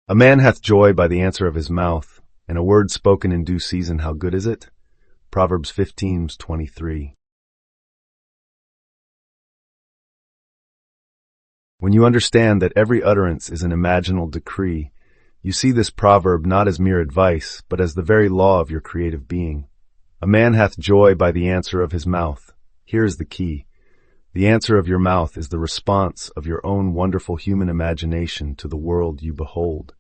A man hath joy by the answer of his mouth, and a word spoken in due season, how good is it? Proverbs 15:23. When you understand that every utterance is an imaginal decree, you see this proverb not as mere advice, but as the very law of your creative being. A man hath joy by the answer of his mouth. Here is the key. The answer of your mouth is the response of your own wonderful human imagination to the world you behold.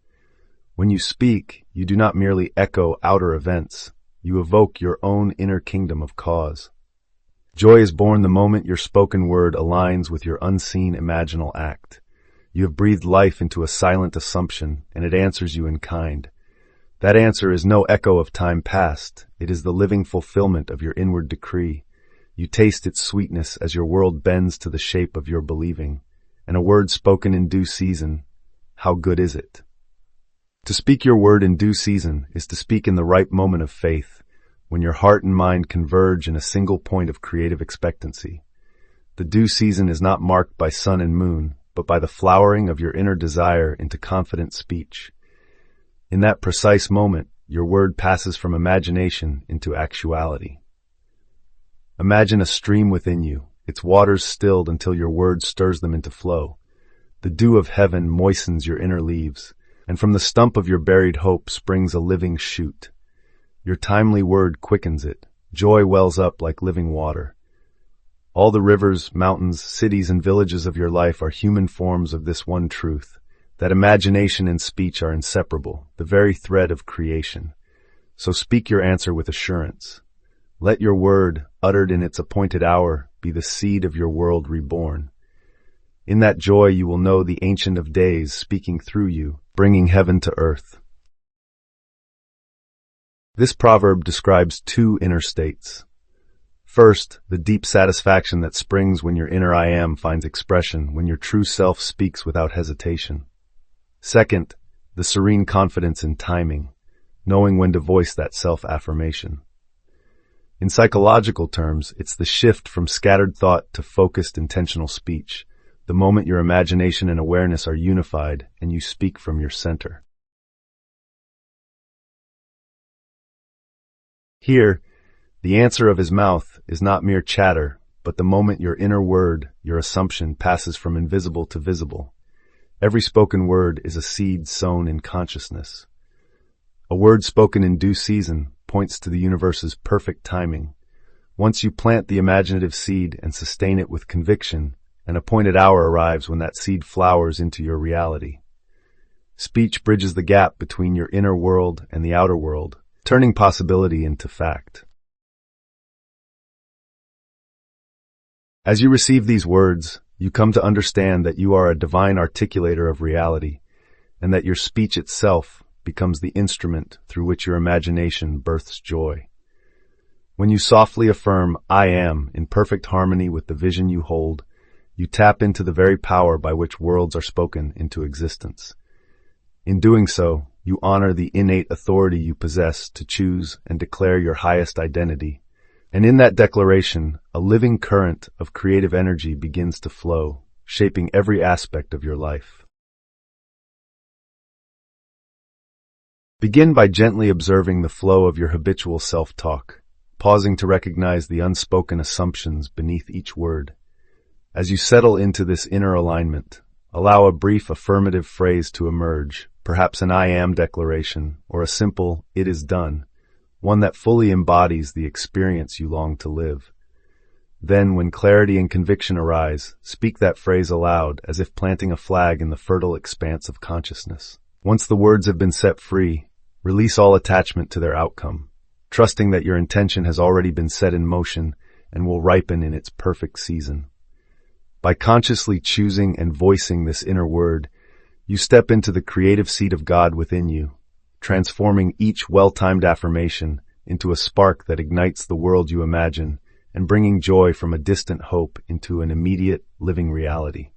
When you speak, you do not merely echo outer events. You evoke your own inner kingdom of cause. Joy is born the moment your spoken word aligns with your unseen imaginal act. You have breathed life into a silent assumption, and it answers you in kind. That answer is no echo of time past. It is the living fulfillment of your inward decree. You taste its sweetness as your world bends to the shape of your believing. And a word spoken in due season, how good is it? To speak your word in due season is to speak in the ripe moment of faith, when your heart and mind converge in a single point of creative expectancy. The due season is not marked by sun and moon, but by the flowering of your inner desire into confident speech. In that precise moment, your word passes from imagination into actuality. Imagine a stream within you, its waters stilled until your word stirs them into flow. The dew of heaven moistens your inner leaves, and from the stump of your buried hope springs a living shoot. Your timely word quickens it. Joy wells up like living water. All the rivers, mountains, cities, and villages of your life are human forms of this one truth, that imagination and speech are inseparable, the very thread of creation. So speak your answer with assurance. Let your word, uttered in its appointed hour, be the seed of your world reborn. In that joy you will know the Ancient of Days speaking through you, bringing heaven to earth. This proverb describes two inner states. First, the deep satisfaction that springs when your inner I am finds expression, when your true self speaks without hesitation. Second, the serene confidence in timing, knowing when to voice that self-affirmation. In psychological terms, it's the shift from scattered thought to focused, intentional speech, the moment your imagination and awareness are unified and you speak from your center. Here, the answer of his mouth is not mere chatter, but the moment your inner word, your assumption, passes from invisible to visible. Every spoken word is a seed sown in consciousness. A word spoken in due season points to the universe's perfect timing. Once you plant the imaginative seed and sustain it with conviction, an appointed hour arrives when that seed flowers into your reality. Speech bridges the gap between your inner world and the outer world, turning possibility into fact. As you receive these words, you come to understand that you are a divine articulator of reality, and that your speech itself becomes the instrument through which your imagination births joy. When you softly affirm, I am, in perfect harmony with the vision you hold, you tap into the very power by which worlds are spoken into existence. In doing so, you honor the innate authority you possess to choose and declare your highest identity. And in that declaration, a living current of creative energy begins to flow, shaping every aspect of your life. Begin by gently observing the flow of your habitual self-talk, pausing to recognize the unspoken assumptions beneath each word. As you settle into this inner alignment, allow a brief affirmative phrase to emerge, perhaps an I am declaration, or a simple, it is done, one that fully embodies the experience you long to live. Then, when clarity and conviction arise, speak that phrase aloud as if planting a flag in the fertile expanse of consciousness. Once the words have been set free, release all attachment to their outcome, trusting that your intention has already been set in motion and will ripen in its perfect season. By consciously choosing and voicing this inner word, you step into the creative seed of God within you, transforming each well-timed affirmation into a spark that ignites the world you imagine and bringing joy from a distant hope into an immediate, living reality.